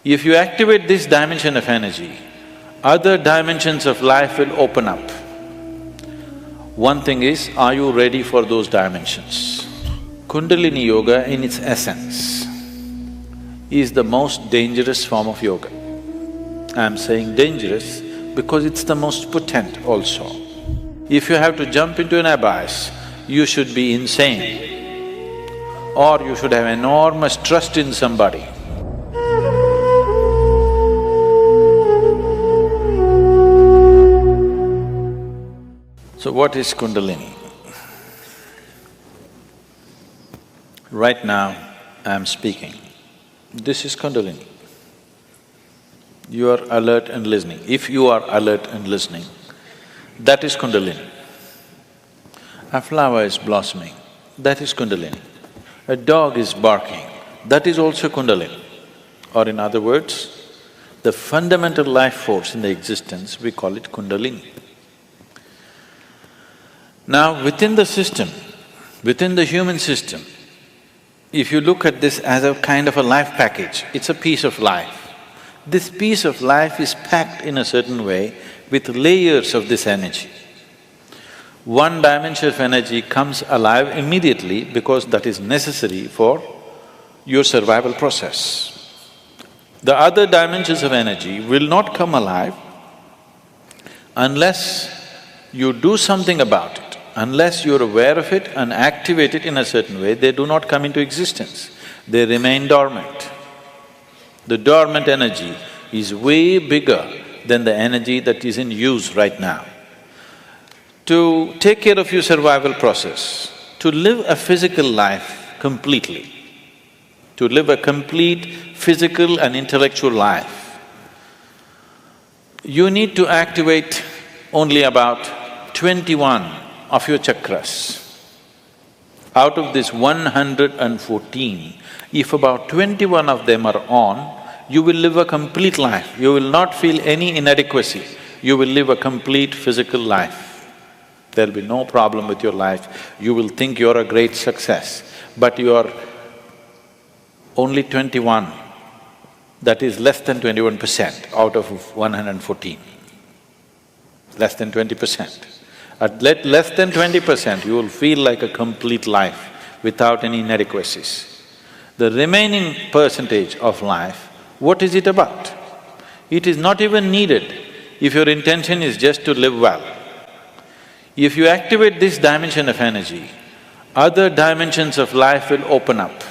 If you activate this dimension of energy, other dimensions of life will open up. One thing is, are you ready for those dimensions? Kundalini Yoga in its essence is the most dangerous form of yoga. I'm saying dangerous because it's the most potent also. If you have to jump into an abyss, you should be insane or you should have enormous trust in somebody. So what is Kundalini? Right now, I'm speaking. This is Kundalini. You are alert and listening. If you are alert and listening, that is Kundalini. A flower is blossoming, that is Kundalini. A dog is barking, that is also Kundalini. Or in other words, the fundamental life force in the existence, we call it Kundalini. Now, within the system, within the human system, if you look at this as a kind of a life package, it's a piece of life. This piece of life is packed in a certain way with layers of this energy. One dimension of energy comes alive immediately because that is necessary for your survival process. The other dimensions of energy will not come alive unless you do something about it. Unless you're aware of it and activate it in a certain way, they do not come into existence, they remain dormant. The dormant energy is way bigger than the energy that is in use right now. To take care of your survival process, to live a physical life completely, to live a complete physical and intellectual life, you need to activate only about 21 of your chakras. Out of this 114, if about 21 of them are on, you will live a complete life. You will not feel any inadequacy. You will live a complete physical life. There'll be no problem with your life. You will think you're a great success, but you are only 21. That is less than 21% out of 114. Less than 20%. At less than 20%, you will feel like a complete life without any inadequacies. The remaining percentage of life, what is it about? It is not even needed if your intention is just to live well. If you activate this dimension of energy, other dimensions of life will open up.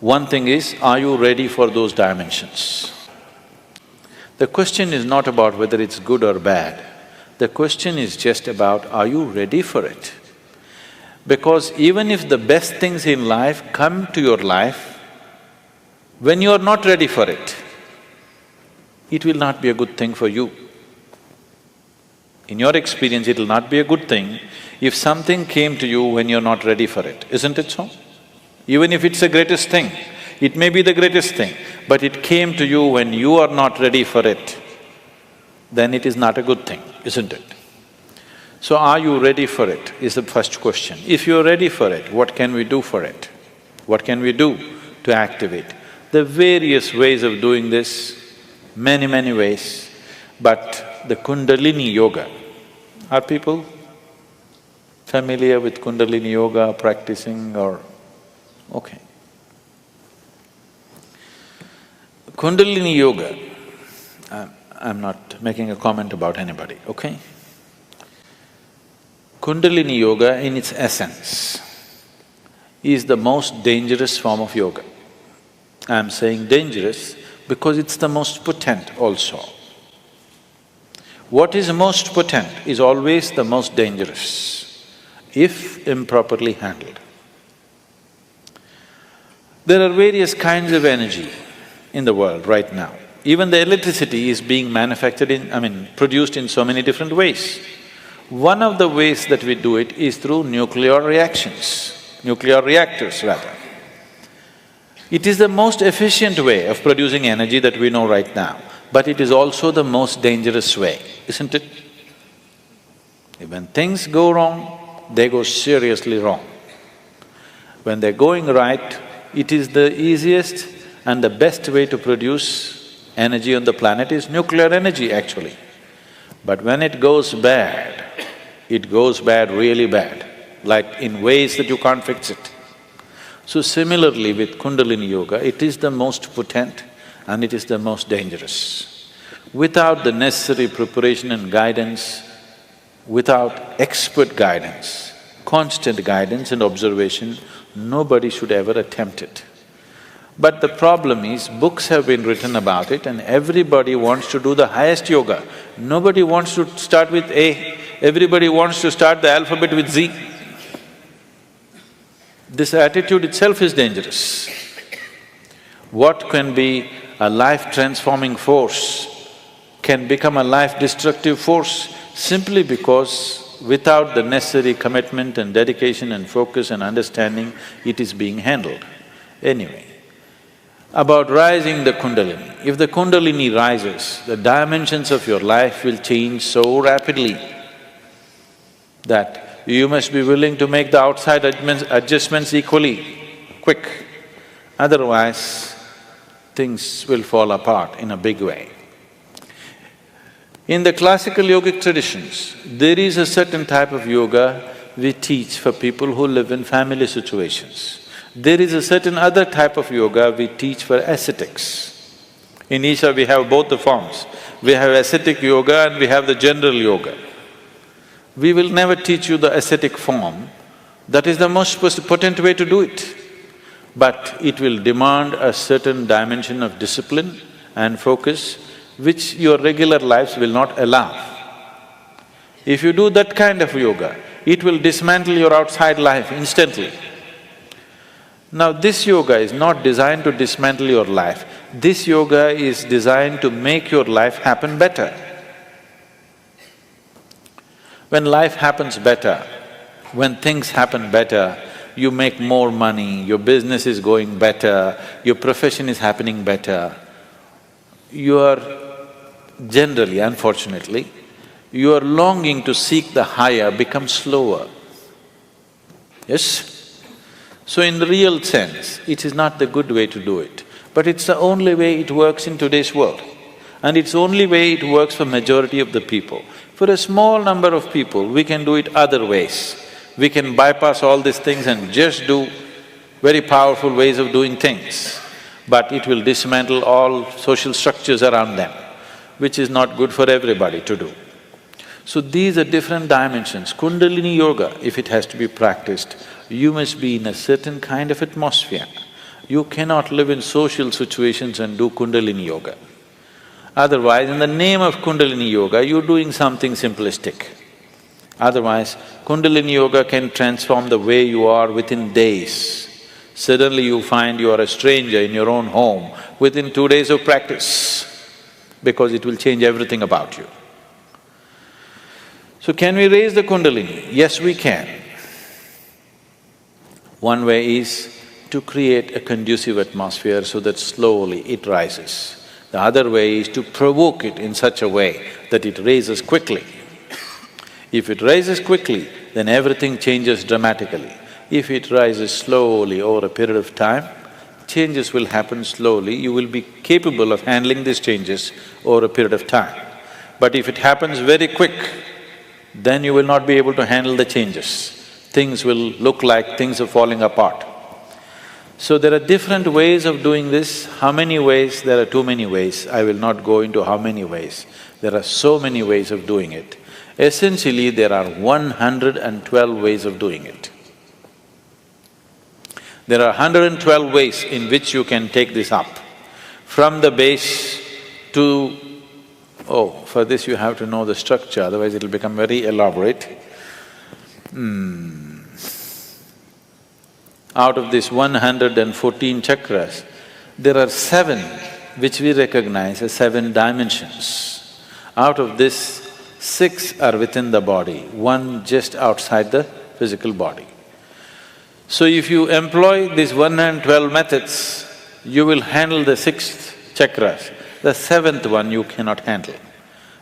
One thing is, are you ready for those dimensions? The question is not about whether it's good or bad. The question is just about, are you ready for it? Because even if the best things in life come to your life, when you are not ready for it, it will not be a good thing for you. In your experience, it will not be a good thing if something came to you when you're not ready for it, isn't it so? Even if it's the greatest thing, it may be the greatest thing, but it came to you when you are not ready for it, then it is not a good thing, isn't it? So are you ready for it is the first question. If you're ready for it, what can we do for it? What can we do to activate? There are various ways of doing this, many ways, but the Kundalini Yoga, are people familiar with Kundalini Yoga, practicing or… okay. Kundalini Yoga, I'm not making a comment about anybody, okay? Kundalini Yoga in its essence is the most dangerous form of yoga. I'm saying dangerous because it's the most potent also. What is most potent is always the most dangerous, if improperly handled. There are various kinds of energy in the world right now. Even the electricity is being manufactured produced in so many different ways. One of the ways that we do it is through nuclear reactions, nuclear reactors rather. It is the most efficient way of producing energy that we know right now, but it is also the most dangerous way, isn't it? When things go wrong, they go seriously wrong. When they're going right, it is the easiest And the best way to produce energy on the planet is nuclear energy, actually. But when it goes bad really bad, like in ways that you can't fix it. So similarly with Kundalini Yoga, it is the most potent and it is the most dangerous. Without the necessary preparation and guidance, without expert guidance, constant guidance and observation, nobody should ever attempt it. But the problem is, books have been written about it and everybody wants to do the highest yoga. Nobody wants to start with A, everybody wants to start the alphabet with Z. This attitude itself is dangerous. What can be a life-transforming force can become a life-destructive force simply because without the necessary commitment and dedication and focus and understanding, it is being handled. Anyway, about rising the Kundalini. If the Kundalini rises, the dimensions of your life will change so rapidly that you must be willing to make the outside adjustments equally quick. Otherwise, things will fall apart in a big way. In the classical yogic traditions, there is a certain type of yoga we teach for people who live in family situations. There is a certain other type of yoga we teach for ascetics. In EESHA we have both the forms. We have ascetic yoga and we have the general yoga. We will never teach you the ascetic form, that is the most potent way to do it. But it will demand a certain dimension of discipline and focus which your regular lives will not allow. If you do that kind of yoga, it will dismantle your outside life instantly. Now this yoga is not designed to dismantle your life, this yoga is designed to make your life happen better. When life happens better, when things happen better, you make more money, your business is going better, your profession is happening better, your generally, unfortunately, your longing to seek the higher becomes slower. Yes? So in the real sense, it is not the good way to do it, but it's the only way it works in today's world. And it's the only way it works for majority of the people. For a small number of people, we can do it other ways. We can bypass all these things and just do very powerful ways of doing things, but it will dismantle all social structures around them, which is not good for everybody to do. So these are different dimensions. Kundalini Yoga, if it has to be practiced, you must be in a certain kind of atmosphere. You cannot live in social situations and do Kundalini Yoga. Otherwise, in the name of Kundalini Yoga, you're doing something simplistic. Otherwise, Kundalini Yoga can transform the way you are within days. Suddenly you find you are a stranger in your own home within 2 days of practice, because it will change everything about you. So can we raise the Kundalini? Yes, we can. One way is to create a conducive atmosphere so that slowly it rises. The other way is to provoke it in such a way that it raises quickly. If it rises quickly, then everything changes dramatically. If it rises slowly over a period of time, changes will happen slowly, you will be capable of handling these changes over a period of time. But if it happens very quick, then you will not be able to handle the changes. Things will look like things are falling apart. So there are different ways of doing this. How many ways? There are too many ways. I will not go into how many ways. There are so many ways of doing it. Essentially, there are 112 ways of doing it. There are 112 ways in which you can take this up. From the base to… for this you have to know the structure, otherwise it'll become very elaborate. Out of these 114 chakras, there are 7 which we recognize as 7 dimensions. Out of this, 6 are within the body, 1 just outside the physical body. So if you employ these 112 methods, you will handle the 6th chakras. The 7th one you cannot handle.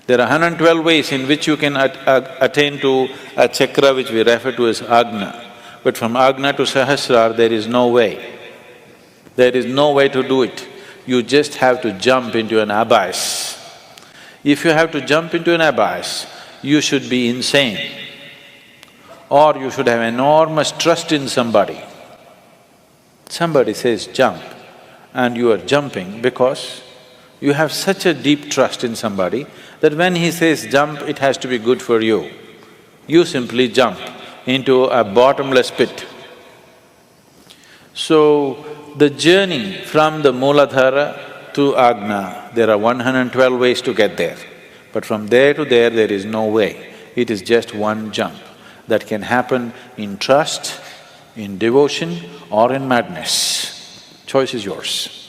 There are 112 ways in which you can attain to a chakra which we refer to as Agna. But from Agna to Sahasrara, there is no way. There is no way to do it. you just have to jump into an abyss. If you have to jump into an abyss, you should be insane, or you should have enormous trust in somebody. Somebody says jump, and you are jumping because you have such a deep trust in somebody that when he says jump, it has to be good for you. You simply jump into a bottomless pit. So, the journey from the Mooladhara to Ajna, there are 112 ways to get there. But from there to there is no way. It is just one jump that can happen in trust, in devotion or in madness. Choice is yours.